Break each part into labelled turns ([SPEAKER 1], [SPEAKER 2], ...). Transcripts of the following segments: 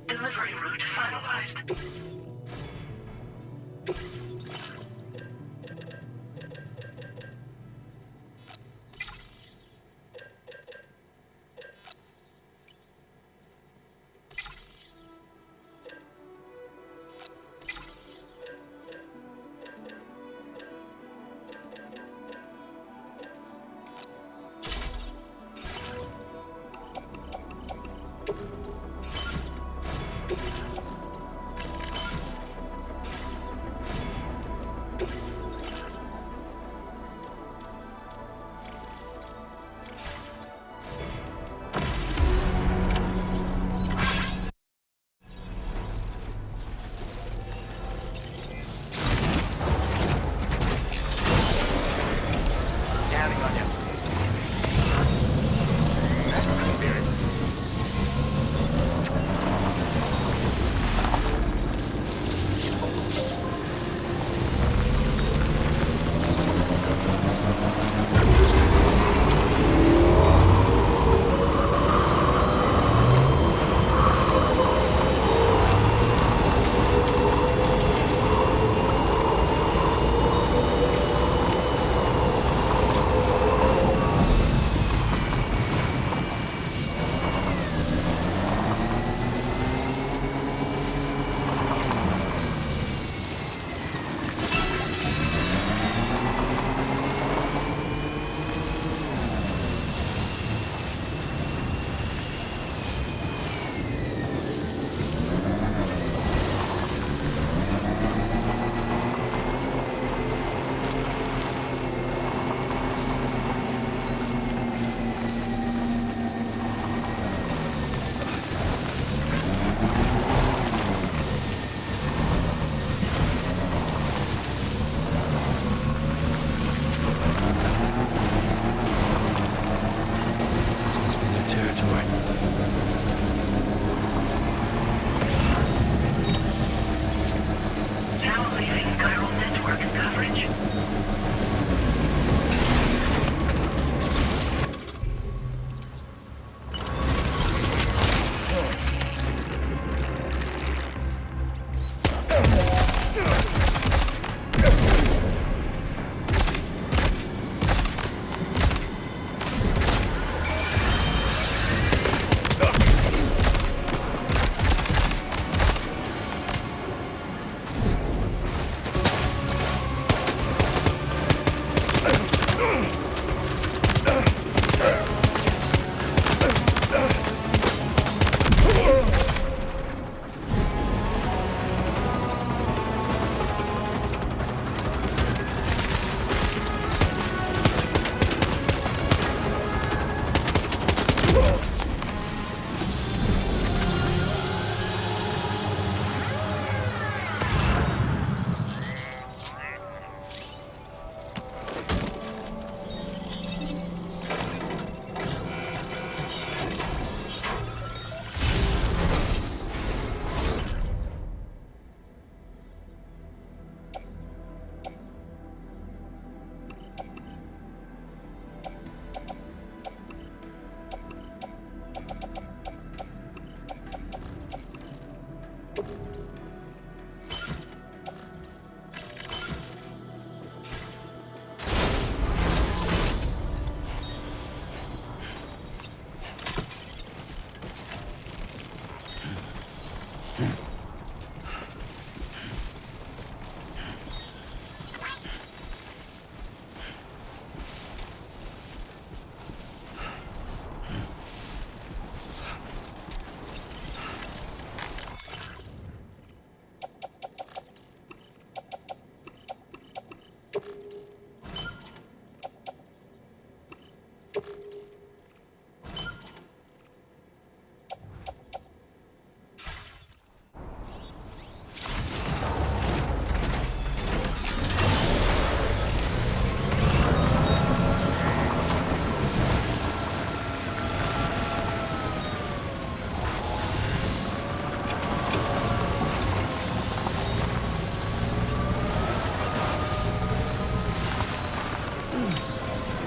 [SPEAKER 1] Delivery route finalized.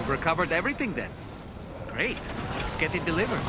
[SPEAKER 2] You've recovered everything then. Great. Let's get it delivered.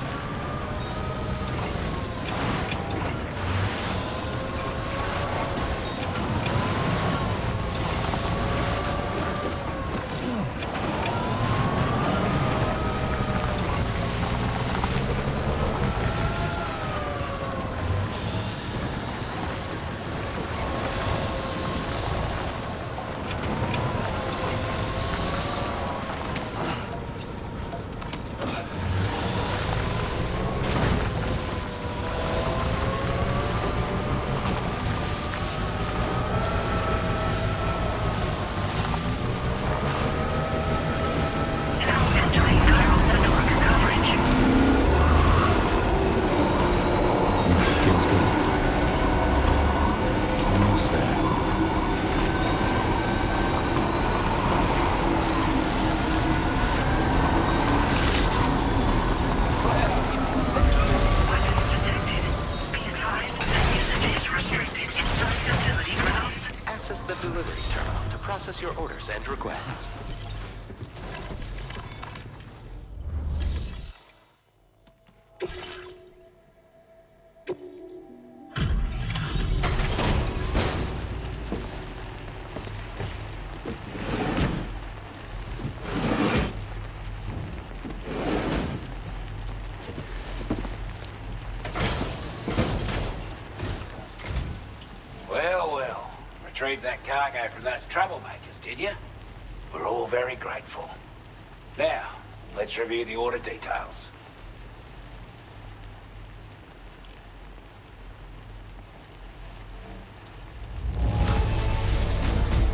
[SPEAKER 3] Your orders and requests.
[SPEAKER 4] Well. Retrieved that cargo from those troublemakers, did you? We're all very grateful. Now, let's review the order details.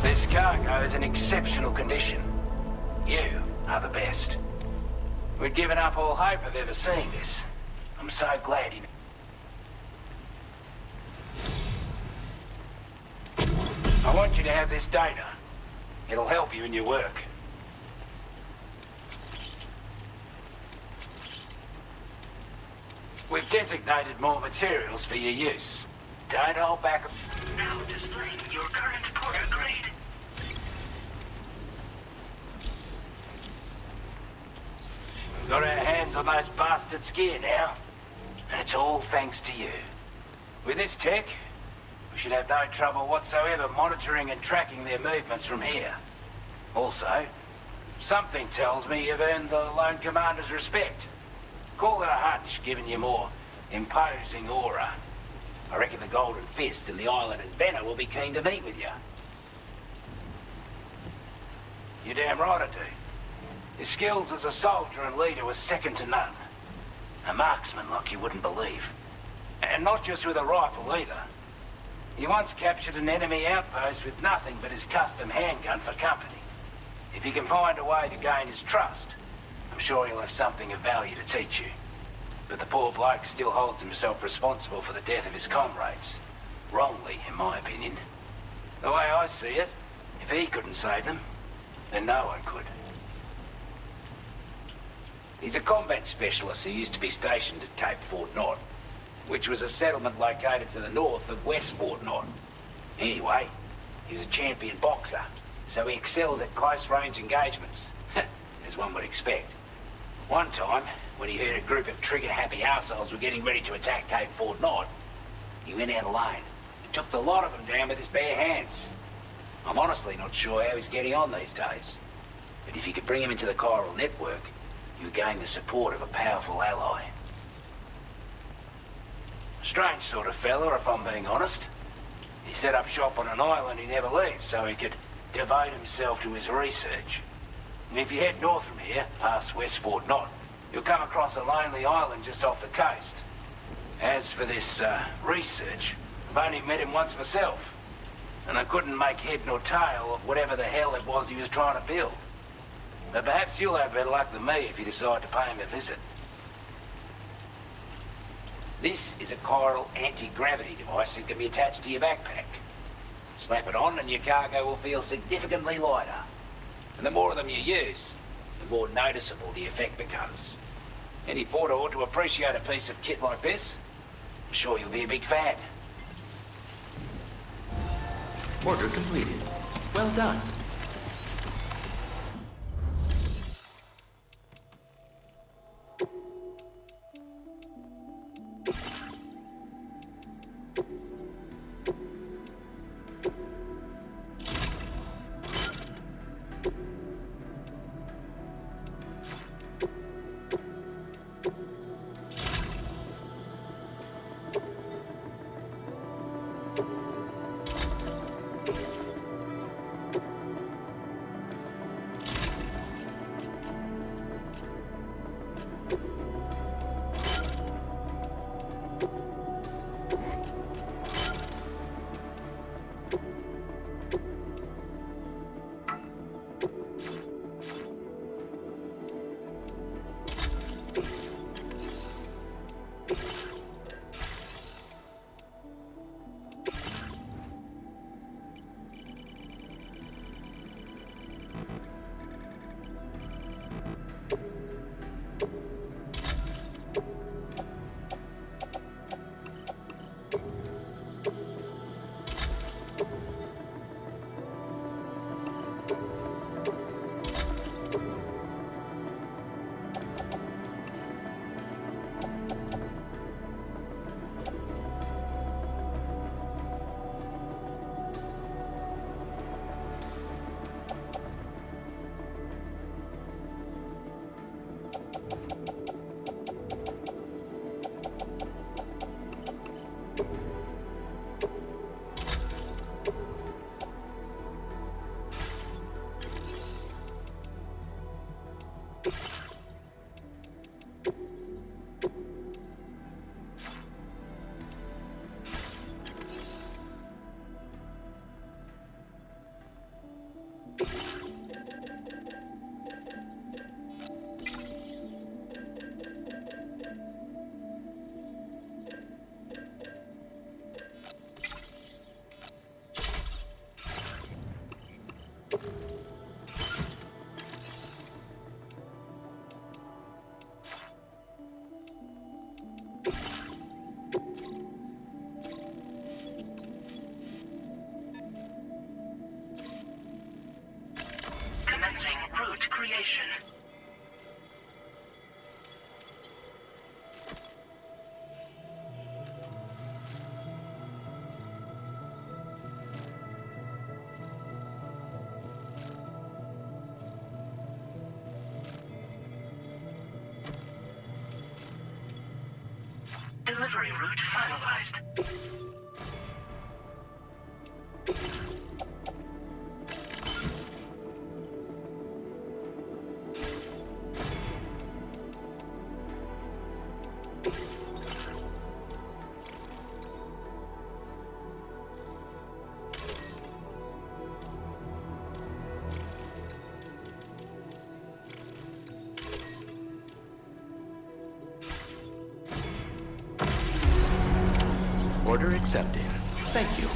[SPEAKER 4] This cargo is in exceptional condition. You are the best. We'd given up all hope of ever seeing this. I'm so glad you... I want you to have this data. It'll help you in your work. We've designated more materials for your use. Don't hold back.
[SPEAKER 1] Now displaying your current porter grade.
[SPEAKER 4] We've got our hands on those bastards' gear now. And it's all thanks to you. With this tech, we should have no trouble whatsoever monitoring and tracking their movements from here. Also, something tells me you've earned the Lone Commander's respect. Call it a hunch, giving you more imposing aura. I reckon the Golden Fist and the Island Inventor will be keen to meet with you. You're damn right I do. Your skills as a soldier and leader were second to none. A marksman like you wouldn't believe. And not just with a rifle either. He once captured an enemy outpost with nothing but his custom handgun for company. If you can find a way to gain his trust, I'm sure he'll have something of value to teach you. But the poor bloke still holds himself responsible for the death of his comrades. Wrongly, in my opinion. The way I see it, if he couldn't save them, then no one could. He's a combat specialist who used to be stationed at Cape Fort Knot, which was a settlement located to the north of West Fort Knot. Anyway, he was a champion boxer, so he excels at close-range engagements, as one would expect. One time, when he heard a group of trigger-happy arseholes were getting ready to attack Cape Fort Knot, he went out alone and took the lot of them down with his bare hands. I'm honestly not sure how he's getting on these days, but if you could bring him into the chiral network, you gain the support of a powerful ally. Strange sort of fella, if I'm being honest. He set up shop on an island he never leaves so he could devote himself to his research. And if you head north from here, past West Fort Knot, you'll come across a lonely island just off the coast. As for this research, I've only met him once myself, and I couldn't make head nor tail of whatever the hell it was he was trying to build. But perhaps you'll have better luck than me if you decide to pay him a visit. This is a chiral anti-gravity device that can be attached to your backpack. Slap it on and your cargo will feel significantly lighter. And the more of them you use, the more noticeable the effect becomes. Any porter ought to appreciate a piece of kit like this. I'm sure you'll be a big fan.
[SPEAKER 3] Order completed. Well done.
[SPEAKER 1] Commencing route creation. Delivery route finalized.
[SPEAKER 3] Order accepted. Thank you.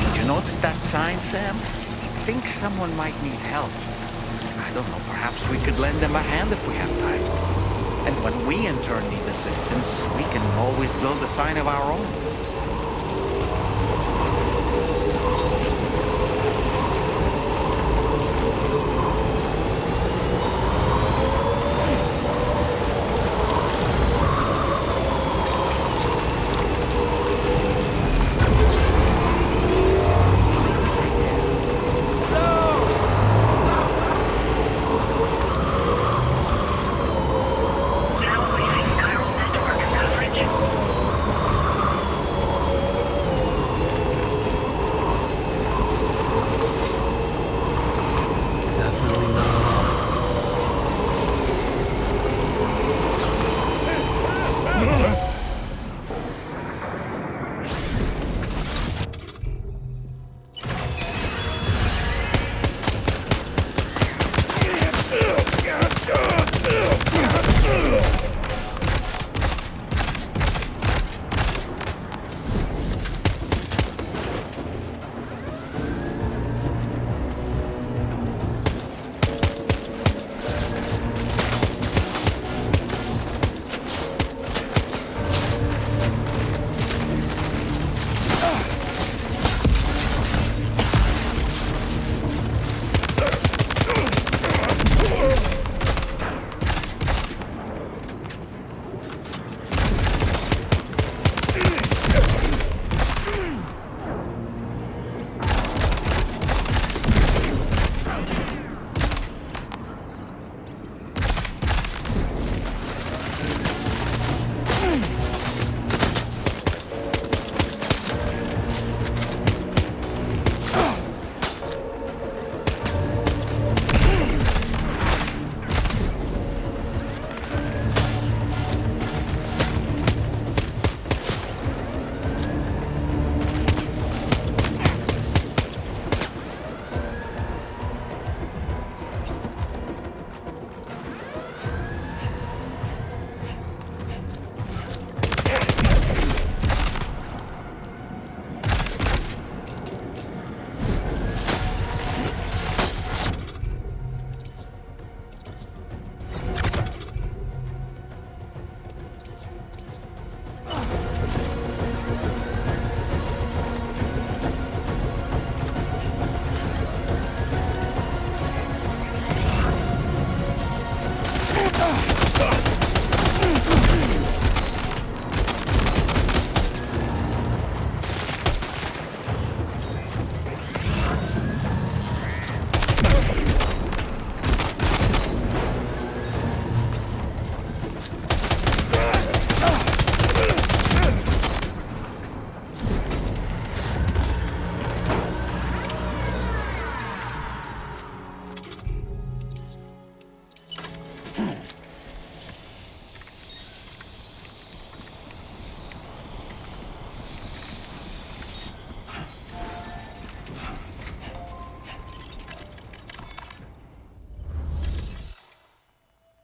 [SPEAKER 2] Did you notice that sign, Sam? I think someone might need help. I don't know, perhaps we could lend them a hand if we have time. And when we in turn need assistance, we can always build a sign of our own.
[SPEAKER 1] Now leaving neural network coverage.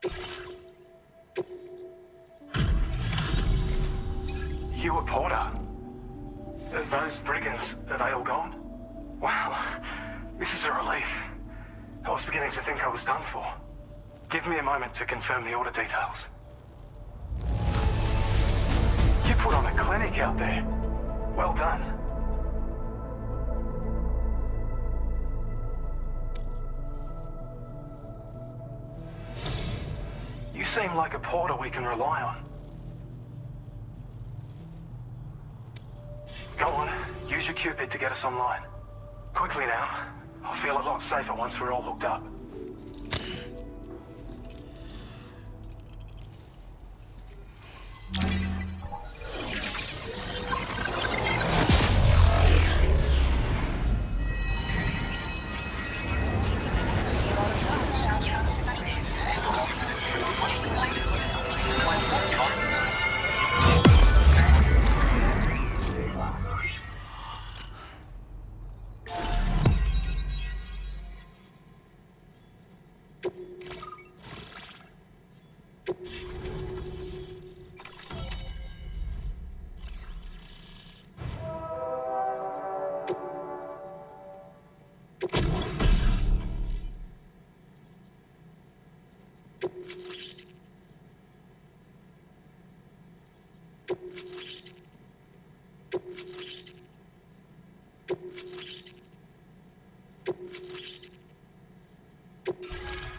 [SPEAKER 5] You a porter? Those brigands, are they all gone? Wow, this is a relief. I was beginning to think I was done for. Give me a moment to confirm the order details. You put on a clinic out there. Well done. You seem like a porter we can rely on. Go on, use your Cupid to get us online. Quickly now. I'll feel a lot safer once we're all hooked up.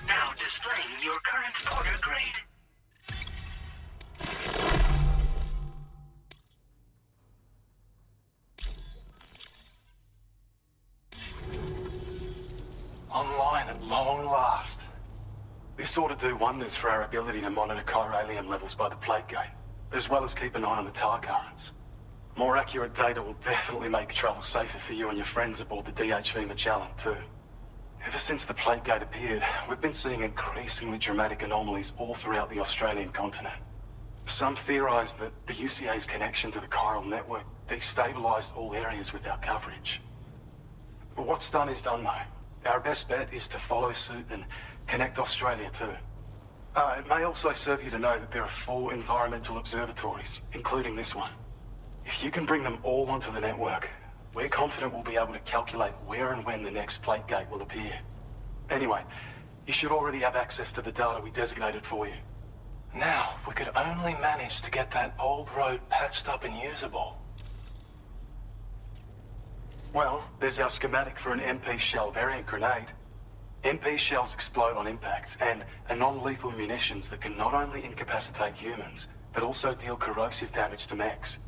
[SPEAKER 1] Now displaying your current order grade.
[SPEAKER 5] Online at long last. This ought to do wonders for our ability to monitor chiralium levels by the plate gate, as well as keep an eye on the tar currents. More accurate data will definitely make travel safer for you and your friends aboard the DHV Magellan, too. Ever since the plate gate appeared, we've been seeing increasingly dramatic anomalies all throughout the Australian continent. Some theorize that the UCA's connection to the chiral network destabilized all areas with our coverage. But what's done is done, though. Our best bet is to follow suit and connect Australia, too. It may also serve you to know that there are 4 environmental observatories, including this one. If you can bring them all onto the network, we're confident we'll be able to calculate where and when the next plate gate will appear. Anyway, you should already have access to the data we designated for you. Now, if we could only manage to get that old road patched up and usable. Well, there's our schematic for an MP shell variant grenade. MP shells explode on impact and are non-lethal munitions that can not only incapacitate humans, but also deal corrosive damage to mechs.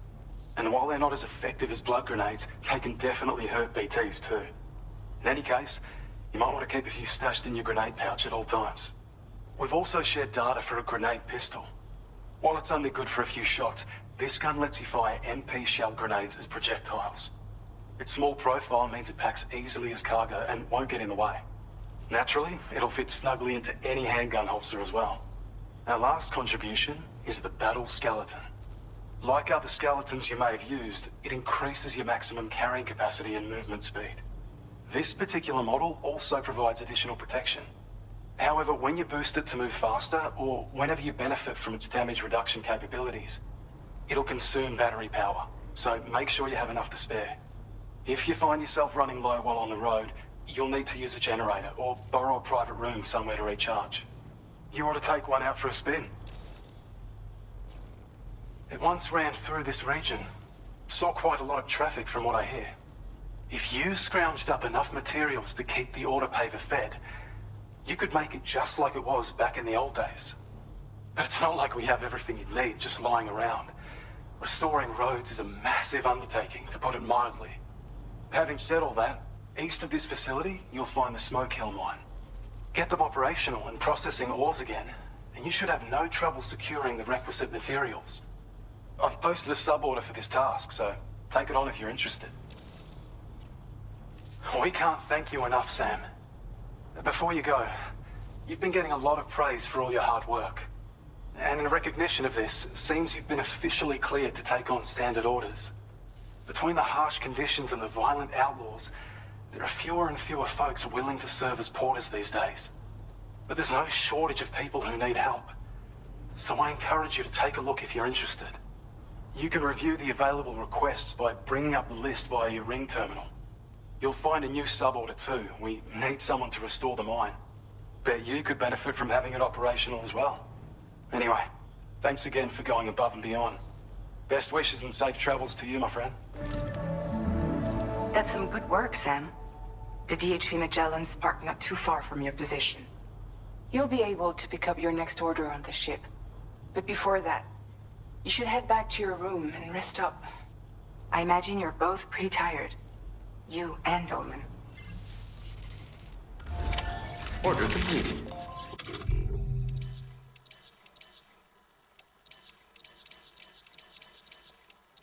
[SPEAKER 5] And while they're not as effective as blood grenades, they can definitely hurt BTs too. In any case, you might want to keep a few stashed in your grenade pouch at all times. We've also shared data for a grenade pistol. While it's only good for a few shots, this gun lets you fire MP shell grenades as projectiles. Its small profile means it packs easily as cargo and won't get in the way. Naturally, it'll fit snugly into any handgun holster as well. Our last contribution is the battle skeleton. Like other skeletons you may have used, it increases your maximum carrying capacity and movement speed. This particular model also provides additional protection. However, when you boost it to move faster, or whenever you benefit from its damage reduction capabilities, it'll consume battery power, so make sure you have enough to spare. If you find yourself running low while on the road, you'll need to use a generator or borrow a private room somewhere to recharge. You ought to take one out for a spin. It once ran through this region. Saw quite a lot of traffic from what I hear. If you scrounged up enough materials to keep the autopaver fed, you could make it just like it was back in the old days. But it's not like we have everything you'd need just lying around. Restoring roads is a massive undertaking, to put it mildly. Having said all that, east of this facility, you'll find the Smoke Hill mine. Get them operational and processing ores again, and you should have no trouble securing the requisite materials. I've posted a sub-order for this task, so take it on if you're interested. We can't thank you enough, Sam. Before you go, you've been getting a lot of praise for all your hard work. And in recognition of this, it seems you've been officially cleared to take on standard orders. Between the harsh conditions and the violent outlaws, there are fewer and fewer folks willing to serve as porters these days. But there's no shortage of people who need help. So I encourage you to take a look if you're interested. You can review the available requests by bringing up the list via your ring terminal. You'll find a new sub-order too. We need someone to restore the mine. Bet you could benefit from having it operational as well. Anyway, thanks again for going above and beyond. Best wishes and safe travels to you, my friend.
[SPEAKER 6] That's some good work, Sam. The DHV Magellan's parked not too far from your position. You'll be able to pick up your next order on the ship. But before that, you should head back to your room and rest up. I imagine you're both pretty tired. You and Dolman.
[SPEAKER 3] Order completed.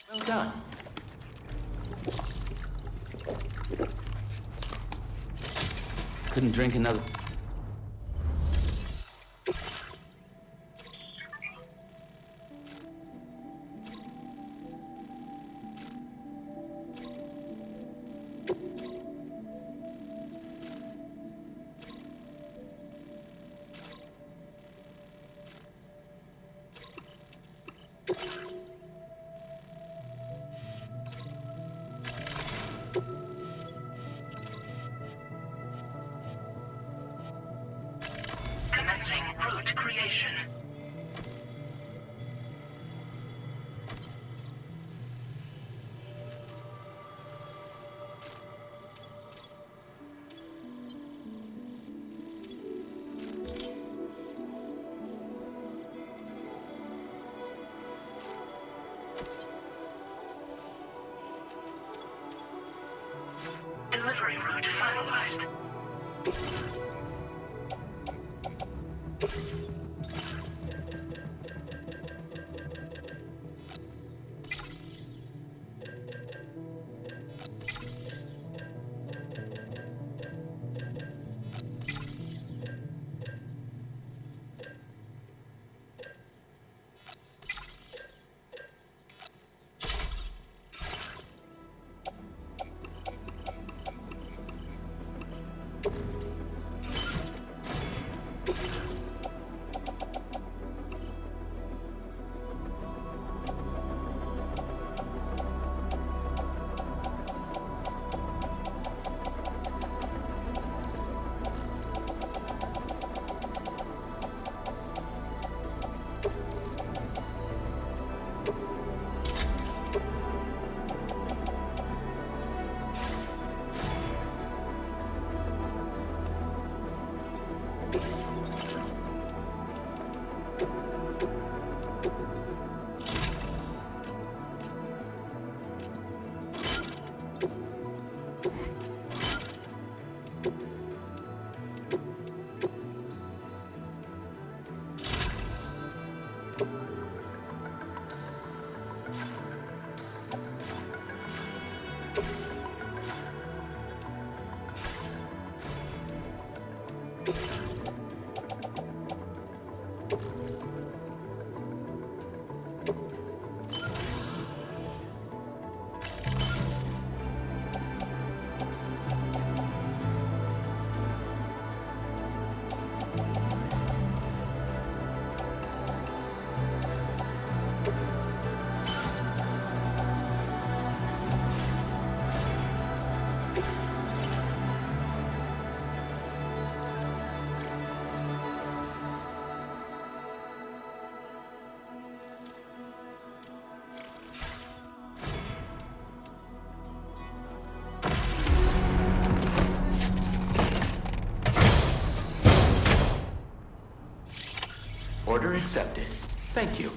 [SPEAKER 3] Well done. Couldn't drink another.
[SPEAKER 1] Commencing route creation. Delivery route finalized.
[SPEAKER 3] Order accepted. Thank you.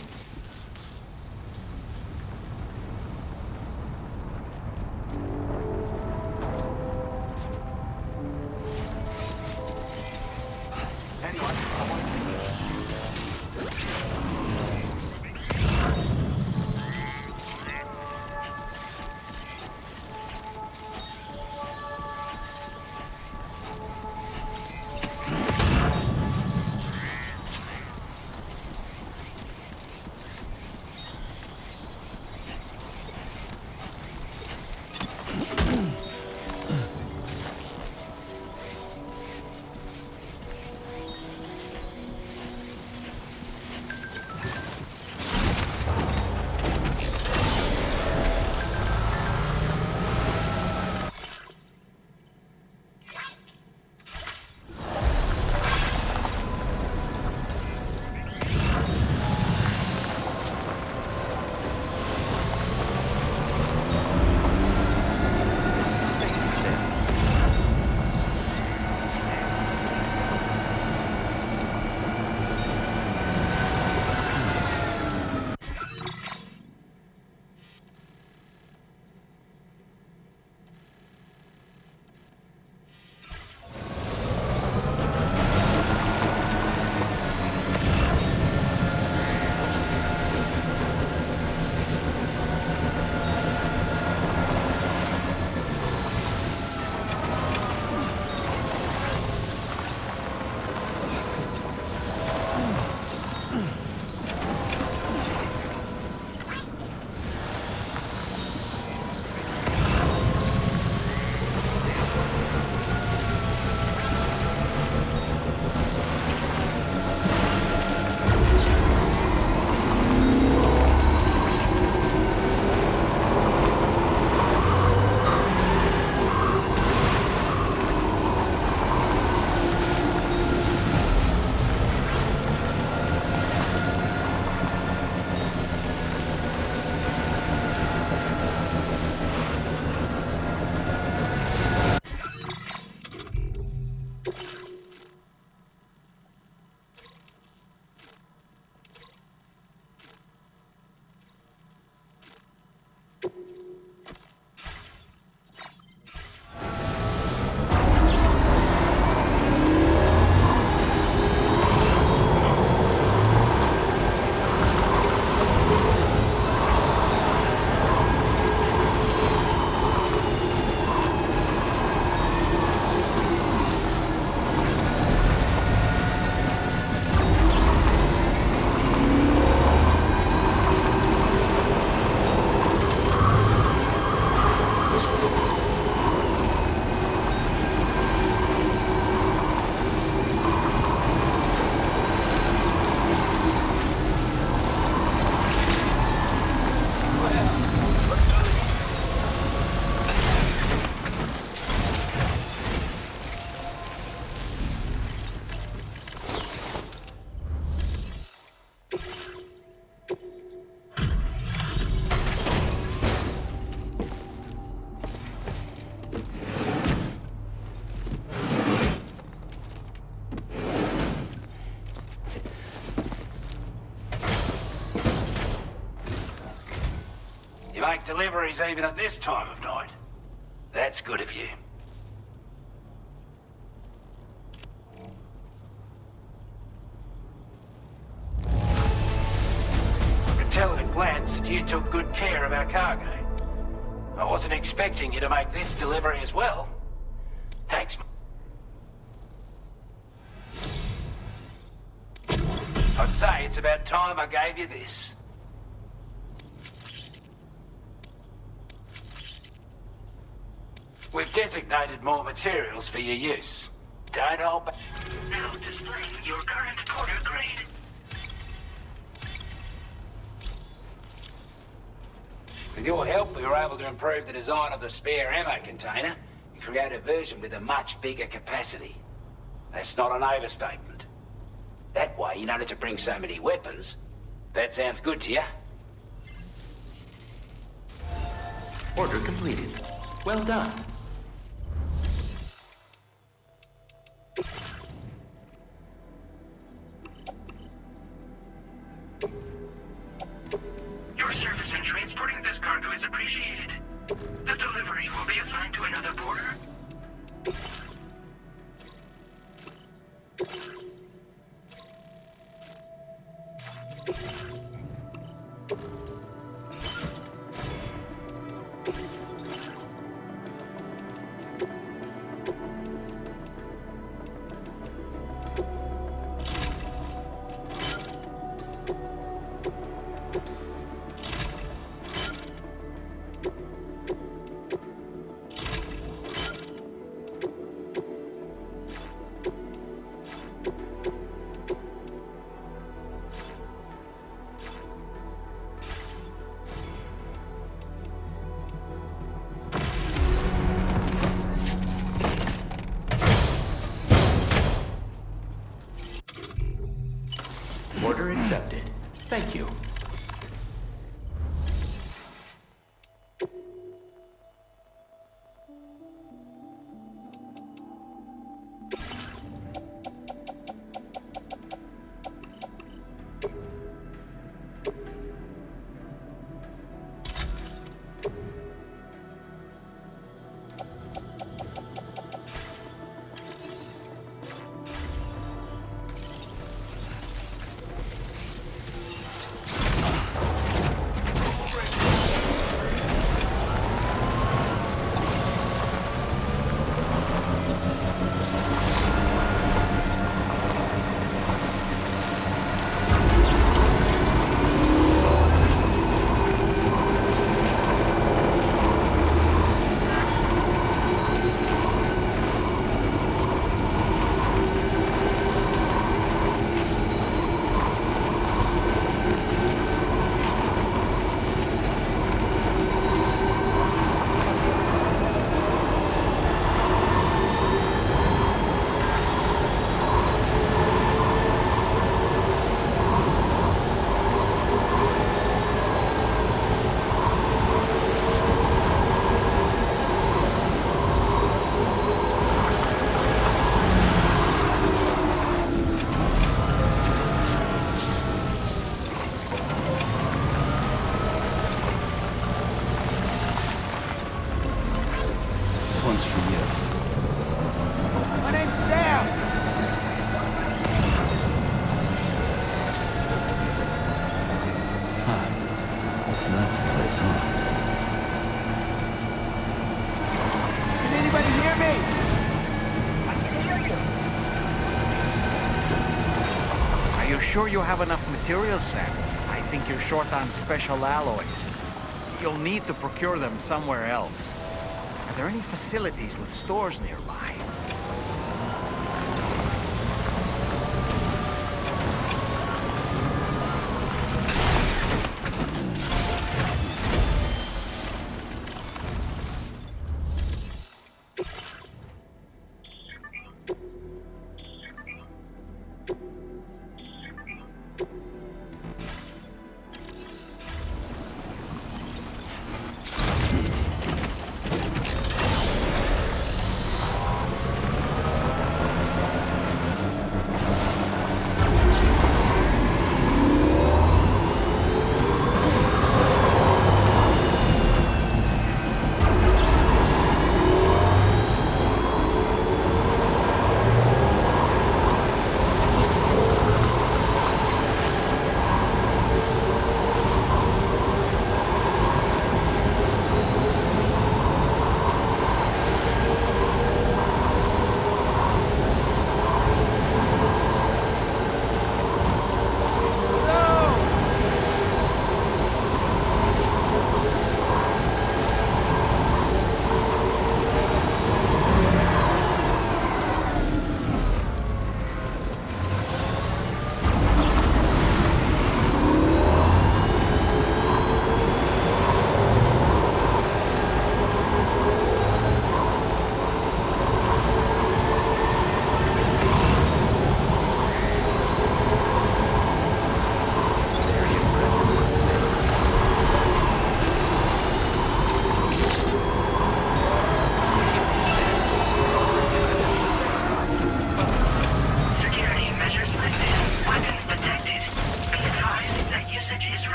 [SPEAKER 4] make deliveries even at this time of night. That's good of you. I could tell at a glance that you took good care of our cargo. I wasn't expecting you to make this delivery as well. Thanks. I'd say it's about time I gave you this. We've designated more materials for your use. Don't hold back.
[SPEAKER 1] Now displaying your current porter grade.
[SPEAKER 4] With your help, we were able to improve the design of the spare ammo container and create a version with a much bigger capacity. That's not an overstatement. That way, you don't have to bring so many weapons. That sounds good to you?
[SPEAKER 3] Order completed. Well done.
[SPEAKER 1] Your service in transporting this cargo is appreciated. The delivery will be assigned to another porter.
[SPEAKER 3] Order accepted. Thank you.
[SPEAKER 2] Sure you have enough materials, Sam? I think you're short on special alloys. You'll need to procure them somewhere else. Are there any facilities with stores nearby?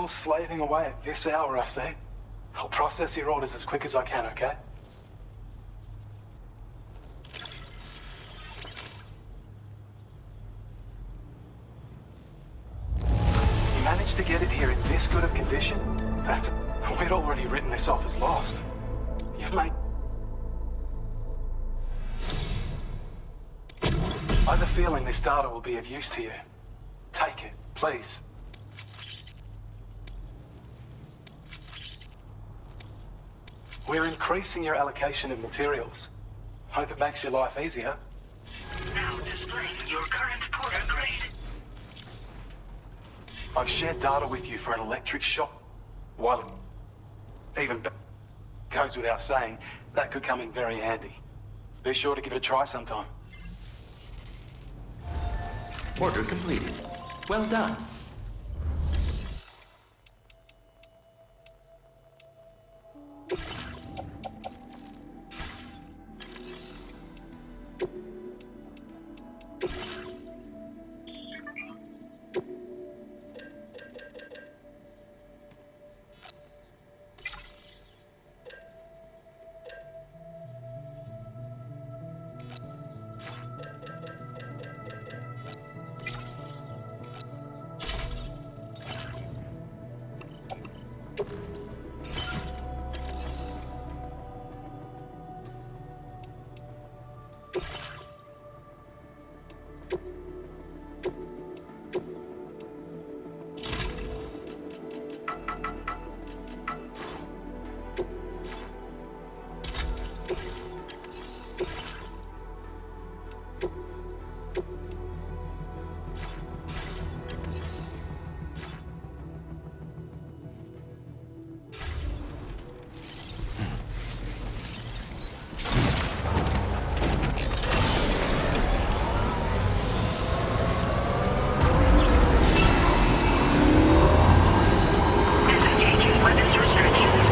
[SPEAKER 5] slaving away at this hour, I see. I'll process your orders as quick as I can, okay? You managed to get it here in this good of condition? We'd already written this off as lost. You've made... I have a feeling this data will be of use to you. Take it, please. We're increasing your allocation of materials. Hope it makes your life easier.
[SPEAKER 1] Now displaying your current porter grade.
[SPEAKER 5] I've shared data with you for an electric shock. While even goes without saying, that could come in very handy. Be sure to give it a try sometime.
[SPEAKER 3] Order completed. Well done.
[SPEAKER 1] Disengaging weapons restrictions.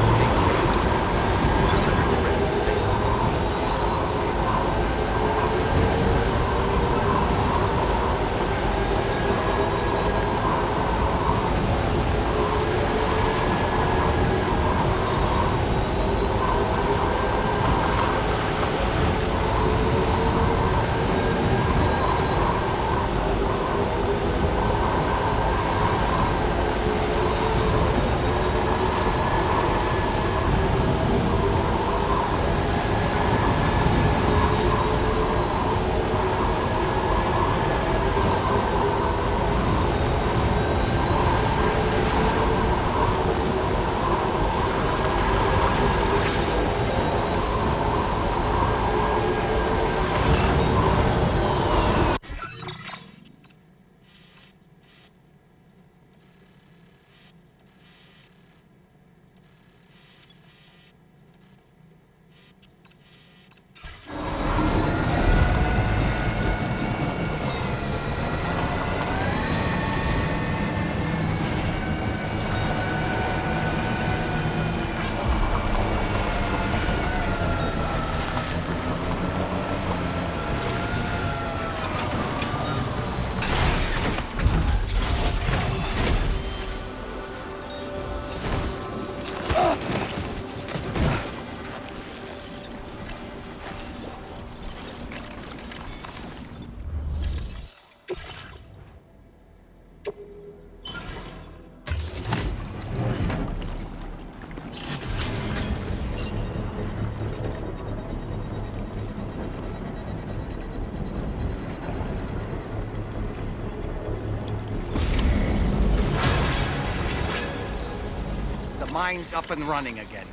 [SPEAKER 2] Mine's up and running again.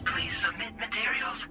[SPEAKER 1] Please submit materials.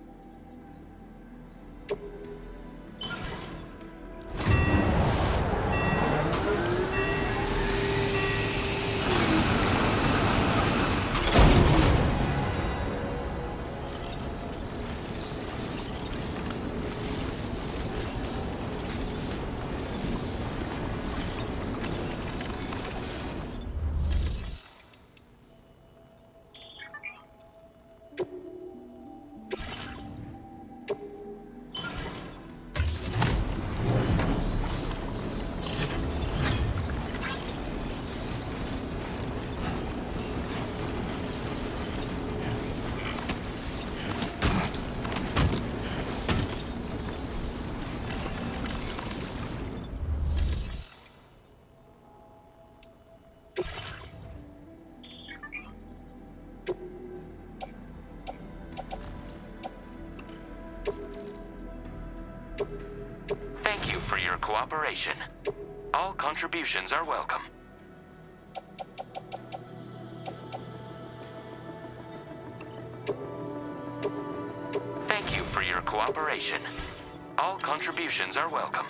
[SPEAKER 7] Thank you for your cooperation. All contributions are welcome. Thank you for your cooperation. All contributions are welcome.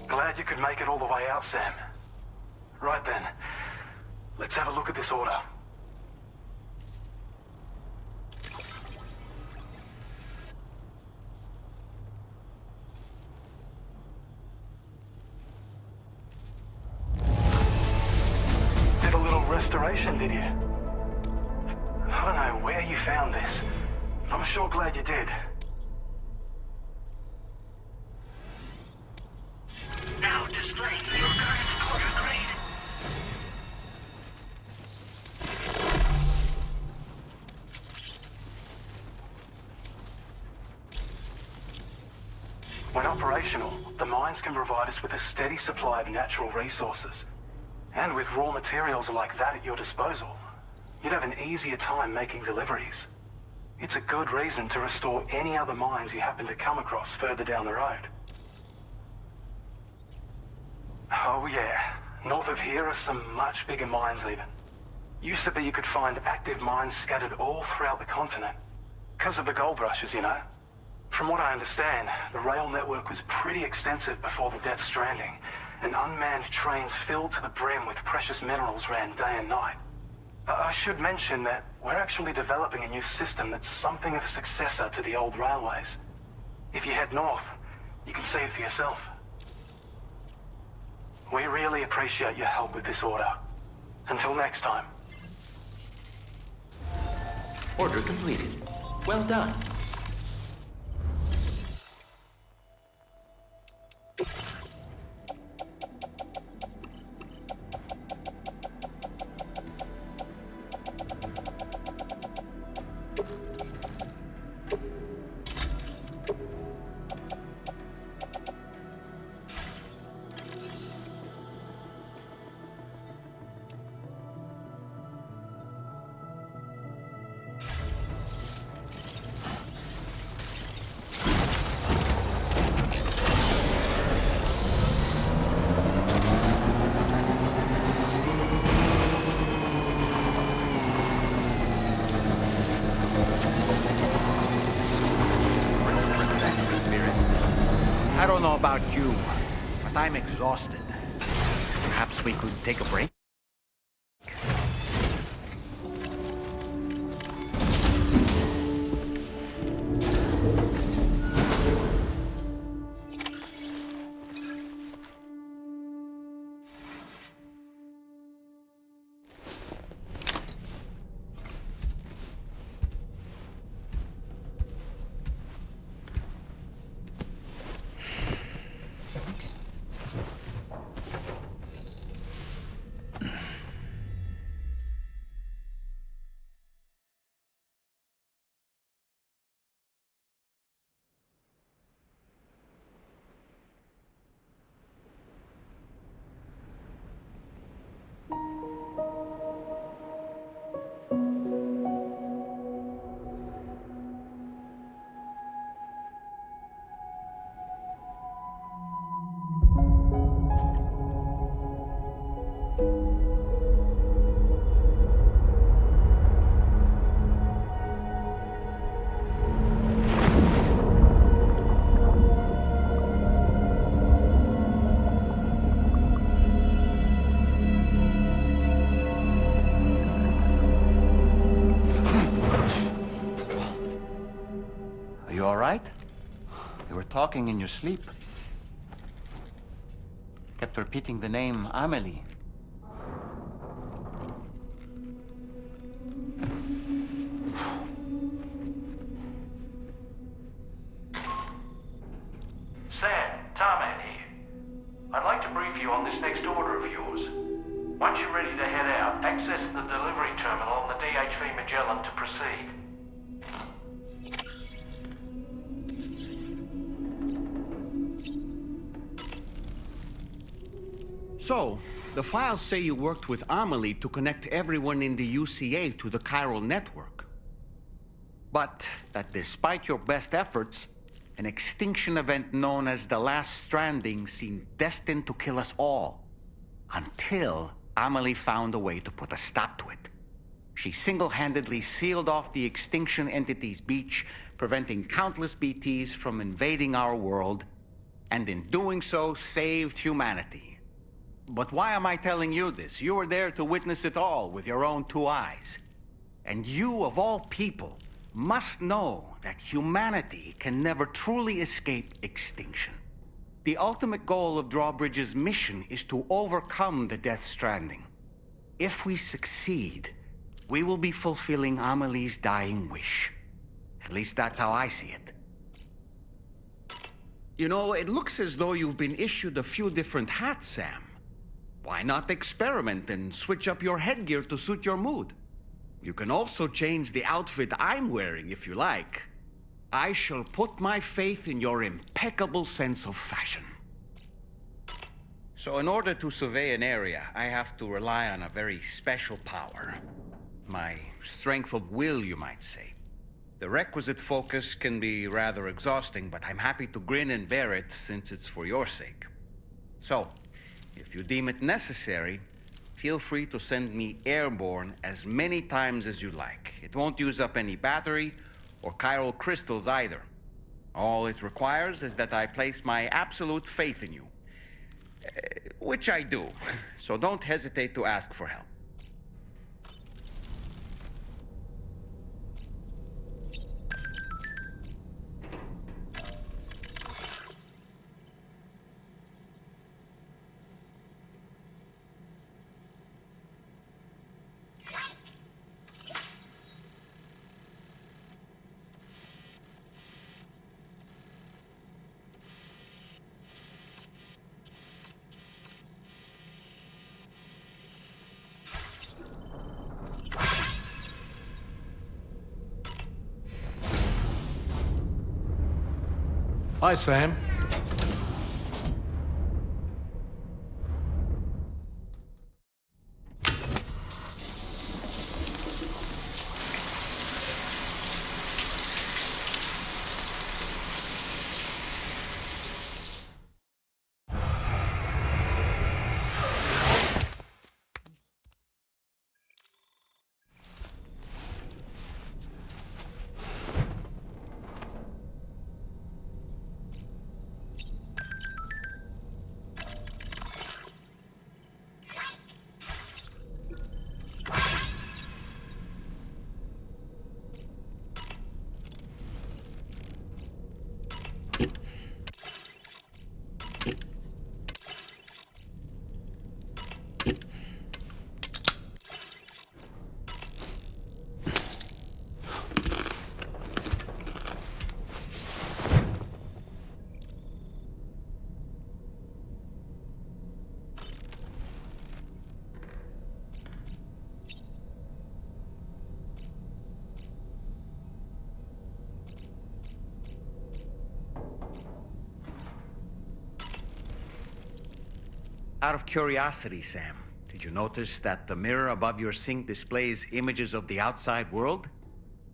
[SPEAKER 5] Glad you could make it all the way out, Sam. Right then, let's have a look at this order. Did a little restoration, did you? I don't know where you found this. I'm sure glad you did.
[SPEAKER 1] Now displaying your current order grade.
[SPEAKER 5] When operational, the mines can provide us with a steady supply of natural resources. And with raw materials like that at your disposal, you'd have an easier time making deliveries. It's a good reason to restore any other mines you happen to come across further down the road. Oh yeah, north of here are some much bigger mines even. Used to be you could find active mines scattered all throughout the continent. Because of the gold rushes, you know. From what I understand, the rail network was pretty extensive before the Death Stranding, and unmanned trains filled to the brim with precious minerals ran day and night. I should mention that we're actually developing a new system that's something of a successor to the old railways. If you head north, you can see it for yourself. We really appreciate your help with this order. Until next time.
[SPEAKER 3] Order completed. Well done.
[SPEAKER 2] I don't know about you, but I'm exhausted. Perhaps we could take a break? You all right? You were talking in your sleep. Kept repeating the name Amelie.
[SPEAKER 8] Sam, Tarman here. I'd like to brief you on this next order of yours. Once you're ready to head out, access the delivery terminal on the DHV Magellan to proceed.
[SPEAKER 2] So, the files say you worked with Amelie to connect everyone in the UCA to the chiral network. But that despite your best efforts, an extinction event known as the Last Stranding seemed destined to kill us all. Until Amelie found a way to put a stop to it. She single-handedly sealed off the extinction entity's beach, preventing countless BTs from invading our world, and in doing so, saved humanity. But why am I telling you this? You were there to witness it all with your own two eyes. And you, of all people, must know that humanity can never truly escape extinction. The ultimate goal of Drawbridge's mission is to overcome the Death Stranding. If we succeed, we will be fulfilling Amelie's dying wish. At least that's how I see it. You know, it looks as though you've been issued a few different hats, Sam. Why not experiment and switch up your headgear to suit your mood? You can also change the outfit I'm wearing if you like. I shall put my faith in your impeccable sense of fashion. So in order to survey an area, I have to rely on a very special power. My strength of will, you might say. The requisite focus can be rather exhausting, but I'm happy to grin and bear it since it's for your sake. So, if you deem it necessary, feel free to send me airborne as many times as you like. It won't use up any battery or chiral crystals either. All it requires is that I place my absolute faith in you. Which I do, so don't hesitate to ask for help.
[SPEAKER 8] Hi, Sam.
[SPEAKER 2] Out of curiosity, Sam, did you notice that the mirror above your sink displays images of the outside world?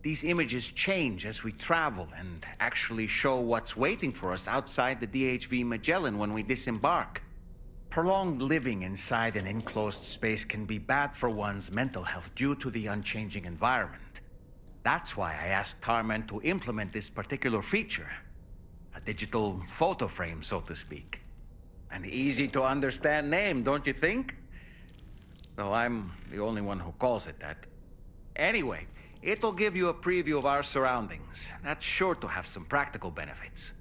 [SPEAKER 2] These images change as we travel and actually show what's waiting for us outside the DHV Magellan when we disembark. Prolonged living inside an enclosed space can be bad for one's mental health due to the unchanging environment. That's why I asked Tarman to implement this particular feature. A digital photo frame, so to speak. An easy-to-understand name, don't you think? Though I'm the only one who calls it that. Anyway, it'll give you a preview of our surroundings. That's sure to have some practical benefits.